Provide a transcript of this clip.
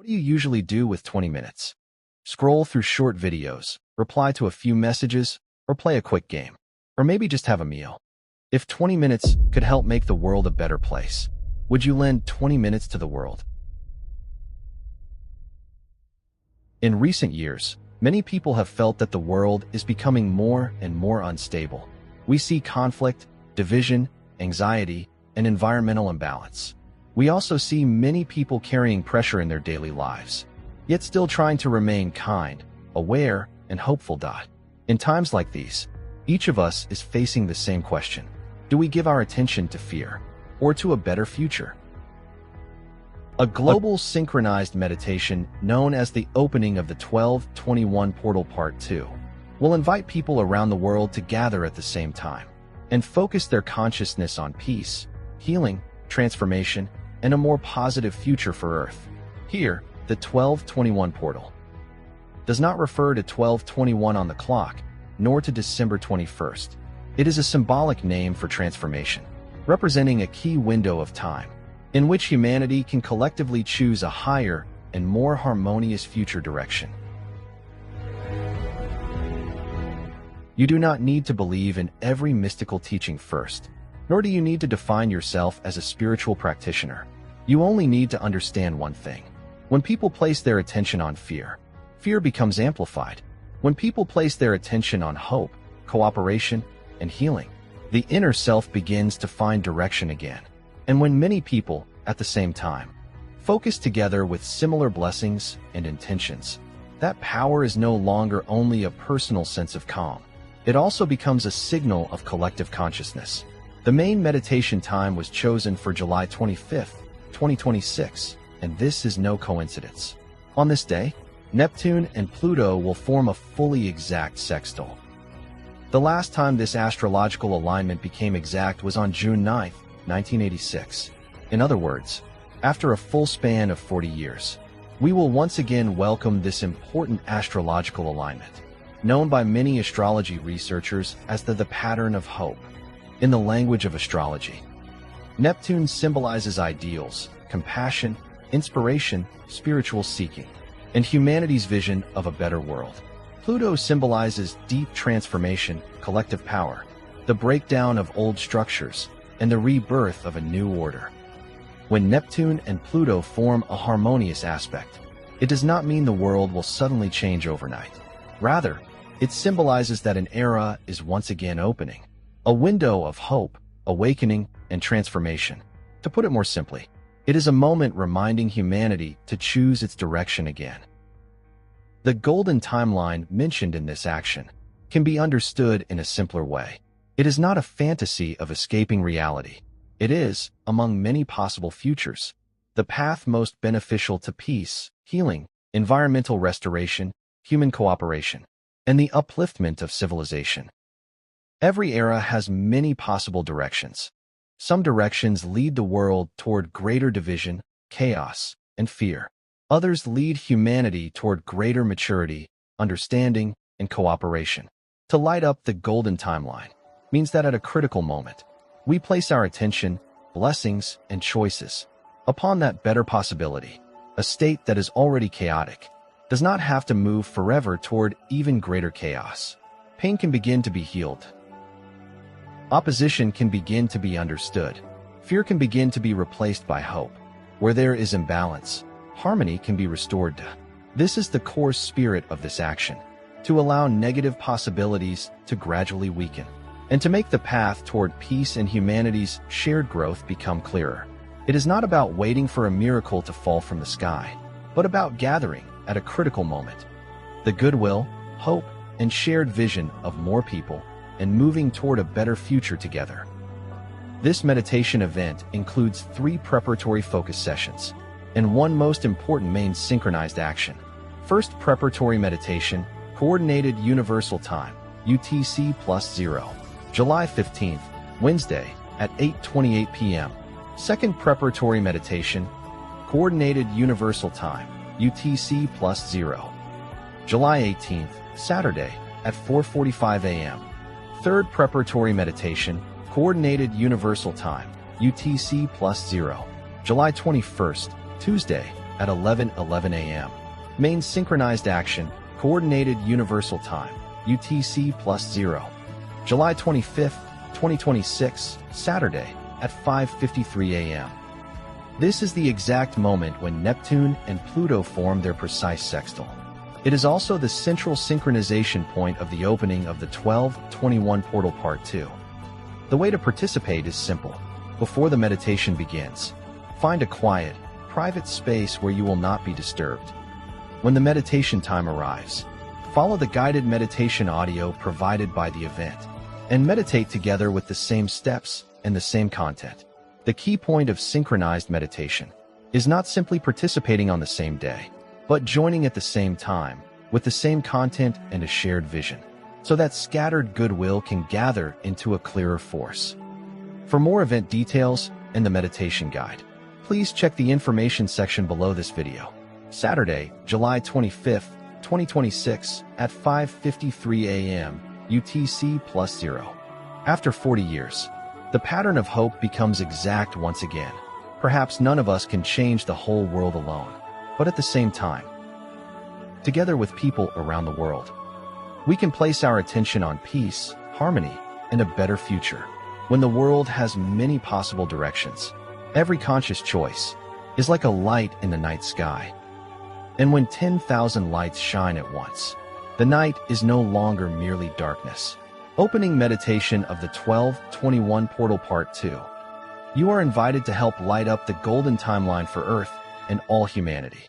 What do you usually do with 20 minutes? Scroll through short videos, reply to a few messages, or play a quick game. Or maybe just have a meal. If 20 minutes could help make the world a better place, would you lend 20 minutes to the world? In recent years, many people have felt that the world is becoming more and more unstable. We see conflict, division, anxiety, and environmental imbalance. We also see many people carrying pressure in their daily lives, yet still trying to remain kind, aware, and hopeful. In times like these, each of us is facing the same question. Do we give our attention to fear or to a better future? A global synchronized meditation known as the opening of the 1221 portal part 2 will invite people around the world to gather at the same time and focus their consciousness on peace, healing, transformation, and a more positive future for Earth. Here, the 1221 portal does not refer to 1221 on the clock, nor to December 21st. It is a symbolic name for transformation, representing a key window of time in which humanity can collectively choose a higher and more harmonious future direction. You do not need to believe in every mystical teaching first, nor do you need to define yourself as a spiritual practitioner. You only need to understand one thing. When people place their attention on fear, fear becomes amplified. When people place their attention on hope, cooperation, and healing, the inner self begins to find direction again. And when many people, at the same time, focus together with similar blessings and intentions, that power is no longer only a personal sense of calm. It also becomes a signal of collective consciousness. The main meditation time was chosen for July 25th, 2026, and this is no coincidence. On this day, Neptune and Pluto will form a fully exact sextile. The last time this astrological alignment became exact was on June 9th, 1986. In other words, after a full span of 40 years, we will once again welcome this important astrological alignment, known by many astrology researchers as the pattern of hope. In the language of astrology, Neptune symbolizes ideals, compassion, inspiration, spiritual seeking, and humanity's vision of a better world. Pluto symbolizes deep transformation, collective power, the breakdown of old structures, and the rebirth of a new order. When Neptune and Pluto form a harmonious aspect, it does not mean the world will suddenly change overnight. Rather, it symbolizes that an era is once again opening, a window of hope, awakening, and transformation. To put it more simply, it is a moment reminding humanity to choose its direction again. The golden timeline mentioned in this action can be understood in a simpler way. It is not a fantasy of escaping reality. It is, among many possible futures, the path most beneficial to peace, healing, environmental restoration, human cooperation, and the upliftment of civilization. Every era has many possible directions. Some directions lead the world toward greater division, chaos, and fear. Others lead humanity toward greater maturity, understanding, and cooperation. To light up the golden timeline means that at a critical moment, we place our attention, blessings, and choices upon that better possibility. A state that is already chaotic does not have to move forever toward even greater chaos. Pain can begin to be healed. Opposition can begin to be understood. Fear can begin to be replaced by hope. Where there is imbalance, harmony can be restored. This is the core spirit of this action, to allow negative possibilities to gradually weaken, and to make the path toward peace and humanity's shared growth become clearer. It is not about waiting for a miracle to fall from the sky, but about gathering at a critical moment the goodwill, hope, and shared vision of more people and moving toward a better future together. This meditation event includes 3 preparatory focus sessions and one most important main synchronized action. First, preparatory meditation, Coordinated Universal Time, UTC +0, July 15th, Wednesday, at 8:28 p.m. Second, preparatory meditation, Coordinated Universal Time, UTC +0, July 18th, Saturday, at 4:45 a.m. Third, preparatory meditation, Coordinated Universal Time, UTC +0, July 21st, Tuesday, at 11:11 a.m. Main synchronized action, coordinated universal time, UTC +0. July 25th, 2026, Saturday, at 5:53 a.m. This is the exact moment when Neptune and Pluto form their precise sextile. It is also the central synchronization point of the opening of the 12/21 portal part 2. The way to participate is simple. Before the meditation begins, find a quiet, private space where you will not be disturbed. When the meditation time arrives, follow the guided meditation audio provided by the event, and meditate together with the same steps and the same content. The key point of synchronized meditation is not simply participating on the same day, but joining at the same time, with the same content and a shared vision, so that scattered goodwill can gather into a clearer force. For more event details and the meditation guide, please check the information section below this video. Saturday, July 25th, 2026, at 5:53 a.m. UTC +0. After 40 years, the pattern of hope becomes exact once again. Perhaps none of us can change the whole world alone, but at the same time, together with people around the world, we can place our attention on peace, harmony, and a better future. When the world has many possible directions, every conscious choice is like a light in the night sky. And when 10,000 lights shine at once, the night is no longer merely darkness. Opening meditation of the 12/21 portal part 2. You are invited to help light up the golden timeline for Earth and all humanity.